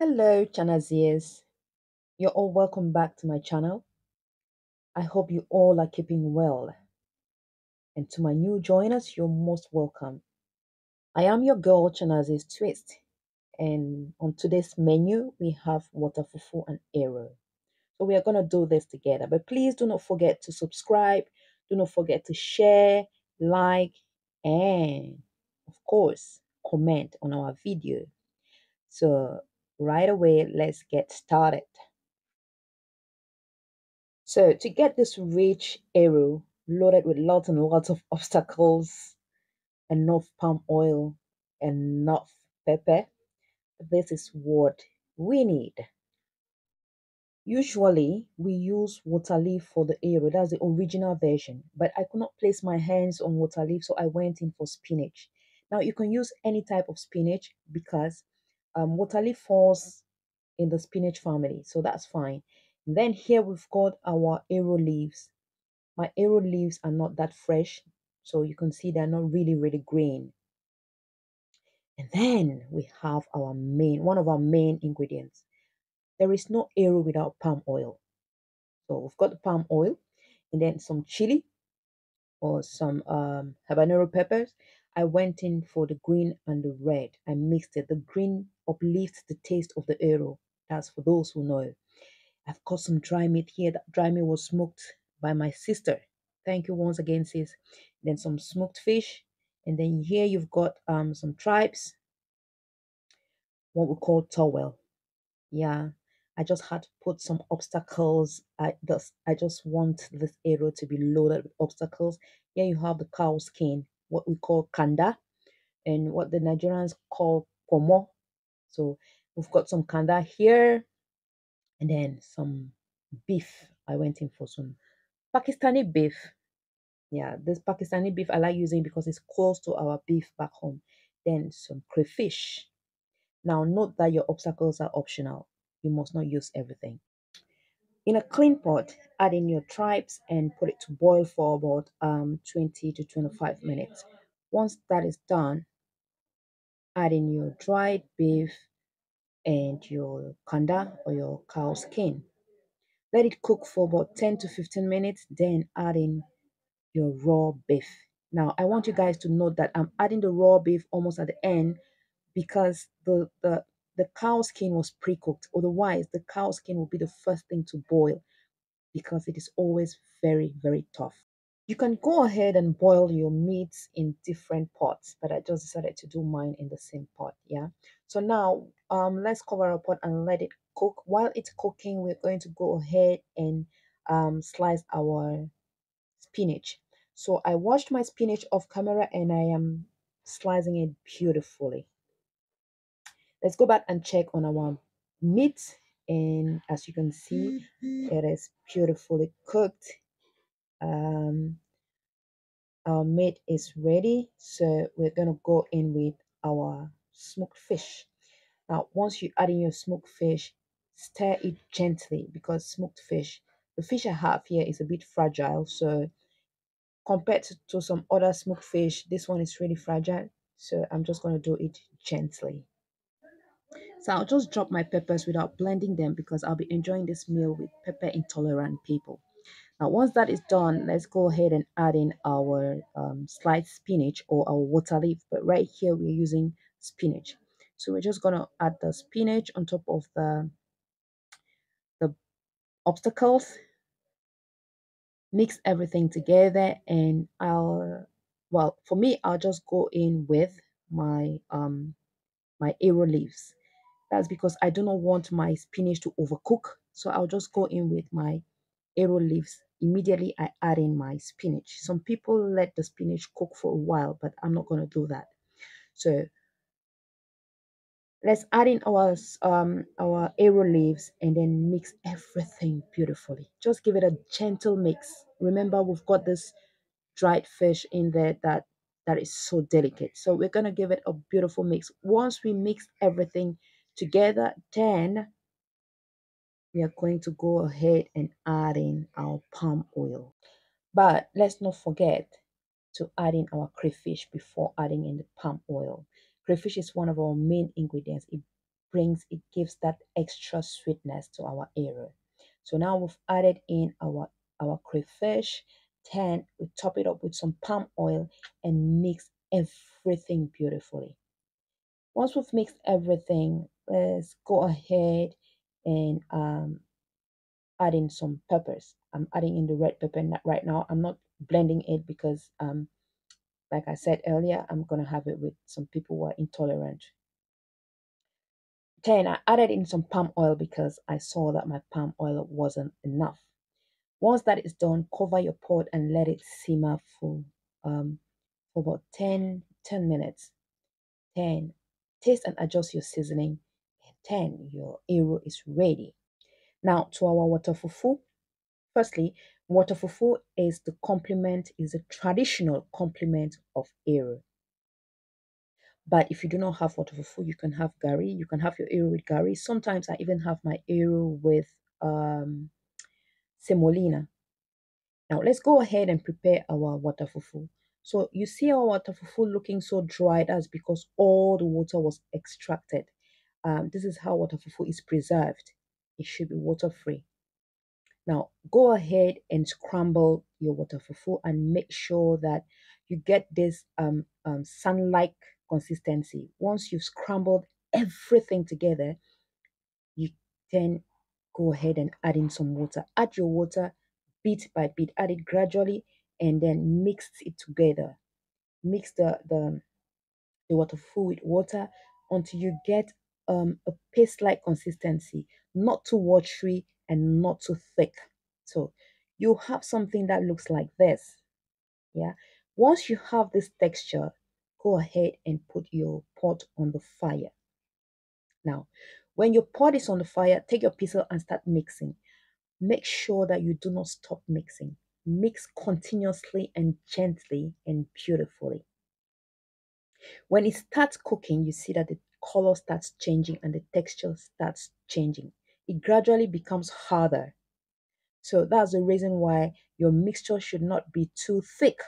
Hello, Chanaziers. You're all welcome back to my channel. I hope you all are keeping well. And to my new joiners, you're most welcome. I am your girl, Chanazi's Twist. And on today's menu, we have water fufu and arrow. So we are going to do this together. But please do not forget to subscribe. Do not forget to share, like, and of course, comment on our video. So right away, let's get started. So to get this rich arrow loaded with lots and lots of obstacles, enough palm oil, enough pepper, this is what we need. Usually we use water leaf for the arrow, that's the original version, but I could not place my hands on water leaf, so I went in for spinach. Now you can use any type of spinach because water leaf falls in the spinach family, so that's fine. And then here we've got our arrow leaves. My arrow leaves are not that fresh, so you can see they're not really green. And then we have one of our main ingredients. There is no arrow without palm oil. So we've got the palm oil and then some chili or some habanero peppers. I went in for the green and the red. I mixed it. The green uplifts the taste of the arrow. That's for those who know. I've got some dry meat here. That dry meat was smoked by my sister. Thank you once again, sis. Then some smoked fish. And then here you've got some tribes, what we call towel. Yeah. I just had to put some obstacles. I just want this arrow to be loaded with obstacles. Here you have the cow skin, what we call kanda, and what the Nigerians call pomo. So we've got some kanda here, and then some beef. I went in for some Pakistani beef. Yeah, this Pakistani beef I like using because it's close to our beef back home. Then some crayfish. Now note that your obstacles are optional. You must not use everything. In a clean pot, add in your tripes and put it to boil for about 20 to 25 minutes. Once that is done, add in your dried beef and your kanda or your cow skin. Let it cook for about 10 to 15 minutes, then add in your raw beef. Now, I want you guys to note that I'm adding the raw beef almost at the end because the cow skin was pre-cooked. Otherwise, the cow skin will be the first thing to boil because it is always very tough. You can go ahead and boil your meats in different pots, but I just decided to do mine in the same pot. Yeah. So now let's cover our pot and let it cook. While it's cooking, we're going to go ahead and slice our spinach. So I washed my spinach off camera and I am slicing it beautifully. Let's go back and check on our meat, and as you can see, it is beautifully cooked. Um, our meat is ready, so we're gonna go in with our smoked fish. Now, once you add in your smoked fish, stir it gently because smoked fish, the fish I have here is a bit fragile, so compared to some other smoked fish, this one is really fragile. So I'm just going to do it gently. So I'll just drop my peppers without blending them because I'll be enjoying this meal with pepper intolerant people. Now, once that is done, let's go ahead and add in our sliced spinach or our water leaf. But right here, we're using spinach. So we're just going to add the spinach on top of the obstacles, mix everything together, and for me, I'll just go in with my arrow leaves. That's because I do not want my spinach to overcook. So I'll just go in with my arrow leaves. Immediately I add in my spinach. Some people let the spinach cook for a while, but I'm not going to do that. So let's add in our arrow leaves and then mix everything beautifully. Just give it a gentle mix. Remember, we've got this dried fish in there that is so delicate. So we're gonna give it a beautiful mix. Once we mix everything together, then we are going to go ahead and add in our palm oil. But let's not forget to add in our crayfish before adding in the palm oil. Crayfish is one of our main ingredients. It it gives that extra sweetness to our arrow. So now we've added in our crayfish. Then we top it up with some palm oil and mix everything beautifully. Once we've mixed everything, let's go ahead and add in some peppers. I'm adding in the red pepper right now. I'm not blending it because like I said earlier, I'm gonna have it with some people who are intolerant. Then I added in some palm oil because I saw that my palm oil wasn't enough. Once that is done, cover your pot and let it simmer for about 10 minutes. 10. Taste and adjust your seasoning. And 10. Your arrow is ready. Now to our water fufu. Firstly, water fufu is a traditional complement of arrow. But if you do not have water fufu, you can have gari. You can have your arrow with gari. Sometimes I even have my arrow with semolina. Now let's go ahead and prepare our water fufu. So you see our water fufu looking so dry. That's because all the water was extracted. This is how water fufu is preserved. It should be water free. Now go ahead and scramble your water fufu and make sure that you get this sun-like consistency. Once you've scrambled everything together, you then go ahead and add in some water. Add your water bit by bit, add it gradually, and then mix it together. Mix the water full with water until you get a paste-like consistency, not too watery and not too thick. So you have something that looks like this. Yeah. Once you have this texture, go ahead and put your pot on the fire. Now, when your pot is on the fire, take your pistol and start mixing. Make sure that you do not stop mixing. Mix continuously and gently and beautifully. When it starts cooking, you see that the color starts changing and the texture starts changing. It gradually becomes harder. So that's the reason why your mixture should not be too thick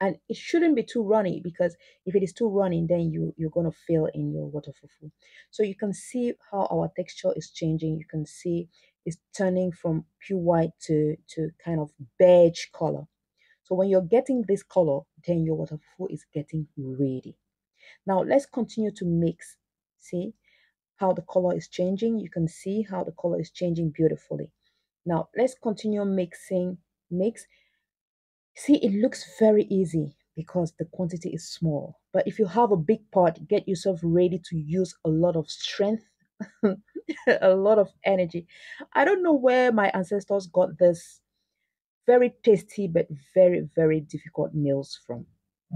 and it shouldn't be too runny because if it is too runny, then you're going to fail in your water fufu. So you can see how our texture is changing. You can see it's turning from pure white to kind of beige color. So when you're getting this color, then your water fufu is getting ready. Now let's continue to mix. See how the color is changing. You can see how the color is changing beautifully. Now let's continue mixing. Mix. See, it looks very easy because the quantity is small. But if you have a big pot, get yourself ready to use a lot of strength, a lot of energy. I don't know where my ancestors got this very tasty but very, very difficult meals from.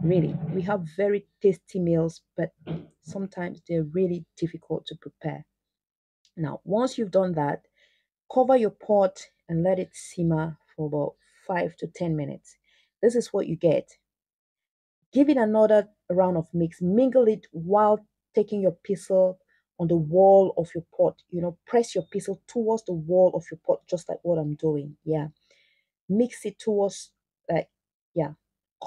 Really, we have very tasty meals, but sometimes they're really difficult to prepare. Now, once you've done that, cover your pot and let it simmer for about 5 to 10 minutes. This is what you get. Give it another round of mix. Mingle it while taking your pistol on the wall of your pot. Press your pistol towards the wall of your pot, just like what I'm doing. Yeah. Mix it towards, like, yeah.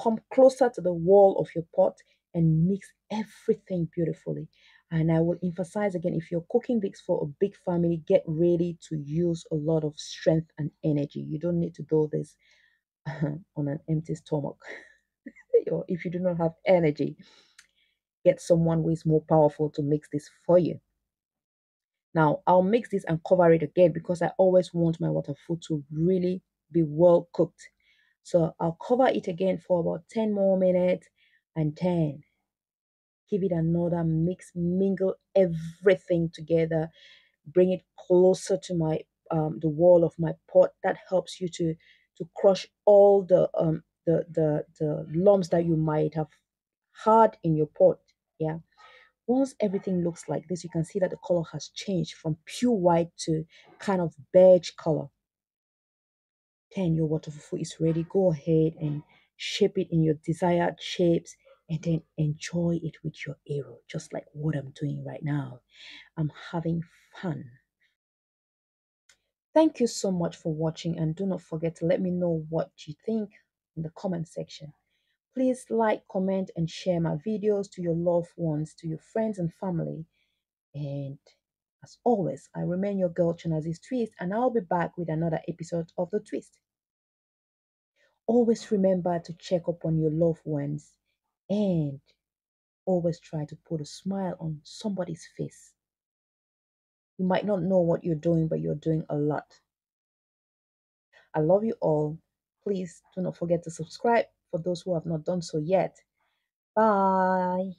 Come closer to the wall of your pot and mix everything beautifully. And I will emphasize again, if you're cooking this for a big family, get ready to use a lot of strength and energy. You don't need to do this on an empty stomach. Or if you do not have energy, get someone who is more powerful to mix this for you. Now, I'll mix this and cover it again because I always want my water food to really be well cooked. So I'll cover it again for about 10 more minutes and then give it another mix, mingle everything together, bring it closer to my the wall of my pot. That helps you to crush all the lumps that you might have had in your pot. Yeah. Once everything looks like this, you can see that the color has changed from pure white to kind of beige color. Then your water fufu is ready. Go ahead and shape it in your desired shapes and then enjoy it with your arrow, just like what I'm doing right now. I'm having fun. Thank you so much for watching and do not forget to let me know what you think in the comment section. Please like, comment, and share my videos to your loved ones, to your friends and family. And As always, I remain your girl Chanazi's Twist, and I'll be back with another episode of The Twist. Always remember to check up on your loved ones and always try to put a smile on somebody's face. You might not know what you're doing, but you're doing a lot. I love you all. Please do not forget to subscribe for those who have not done so yet. Bye.